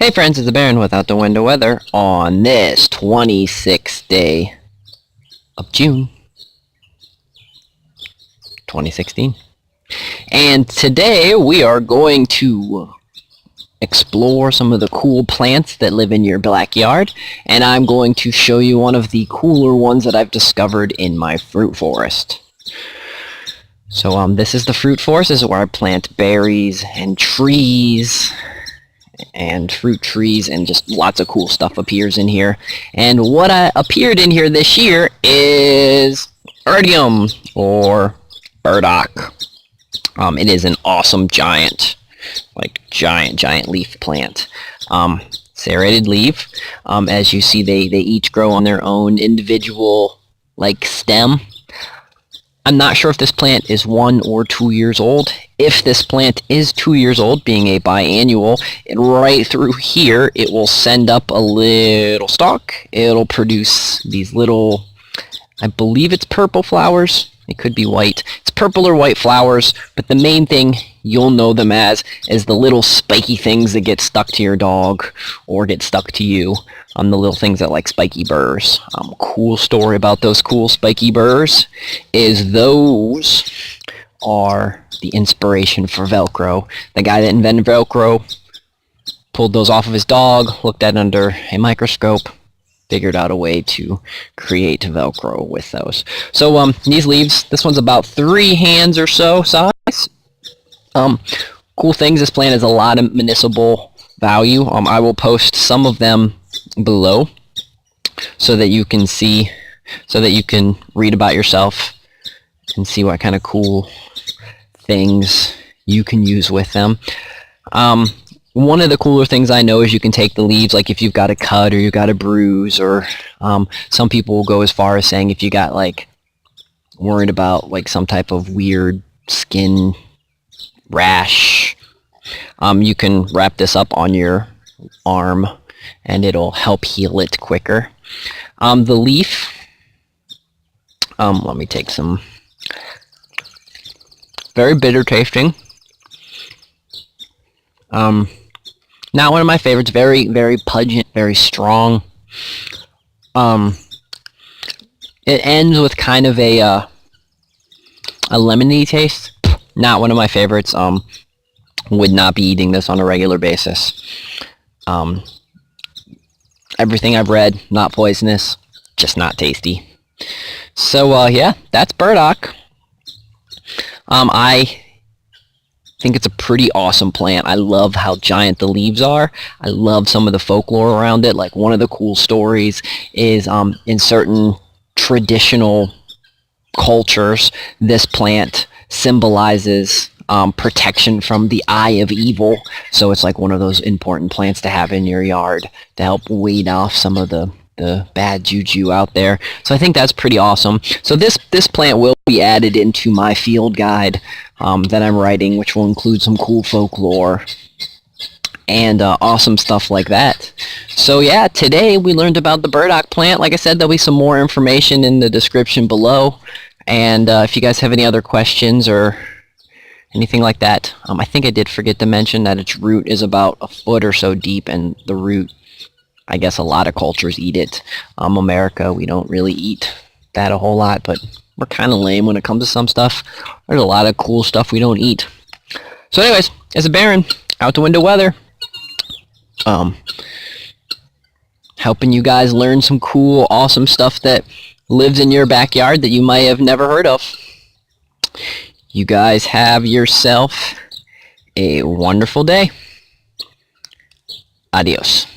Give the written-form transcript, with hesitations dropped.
Hey friends, it's the Baron with Out the Window Weather on this 26th day of June 2016. And today we are going to explore some of the cool plants that live in your backyard, and I'm going to show you one of the cooler ones that I've discovered in my fruit forest. So this is the fruit forest. This is where I plant berries and trees and fruit trees, and just lots of cool stuff appears in here. And what appeared in here this year is Artium, or Burdock. It is an awesome giant leaf plant. Serrated leaf. As you see, they each grow on their own individual stem. I'm not sure if this plant is 1 or 2 years old. If this plant is 2 years old, being a biannual, right through here it will send up a little stalk. It'll produce these little, I believe it's purple flowers. It could be white. It's purple or white flowers, but the main thing you'll know them as is the little spiky things that get stuck to your dog or get stuck to you. The little things that like spiky burrs. Cool story about those cool spiky burrs is those are the inspiration for Velcro. The guy that invented Velcro pulled those off of his dog, looked at it under a microscope, figured out a way to create Velcro with those. So these leaves, this one's about 3 hands or so size. Cool things, this plant has a lot of medicinal value. I will post some of them below so that you can see, so that you can read about yourself and see what kind of cool things you can use with them. One of the cooler things I know is you can take the leaves, like if you've got a cut or you've got a bruise, or some people will go as far as saying if you got worried about some type of weird skin rash, you can wrap this up on your arm and it'll help heal it quicker. The leaf, let me take some, very bitter tasting. Not one of my favorites. Very, very pungent, very strong. It ends with kind of a lemony taste. Not one of my favorites. Would not be eating this on a regular basis. Everything I've read, not poisonous, just not tasty. So yeah, that's Burdock. I think it's a pretty awesome plant. I love how giant the leaves are. I love some of the folklore around it. One of the cool stories is in certain traditional cultures, this plant symbolizes protection from the eye of evil. So it's one of those important plants to have in your yard to help weed off some of the bad juju out there. So I think that's pretty awesome. So this plant will be added into my field guide that I'm writing, which will include some cool folklore and awesome stuff like that. So yeah, today we learned about the burdock plant. Like I said, there'll be some more information in the description below. And if you guys have any other questions or anything like that, I think I did forget to mention that its root is about a foot or so deep, and the root, I guess a lot of cultures eat it. America, we don't really eat that a whole lot, but we're kind of lame when it comes to some stuff. There's a lot of cool stuff we don't eat. So anyways, as a Baron, Out the Window Weather, helping you guys learn some cool, awesome stuff that lives in your backyard that you might have never heard of. You guys have yourself a wonderful day. Adios.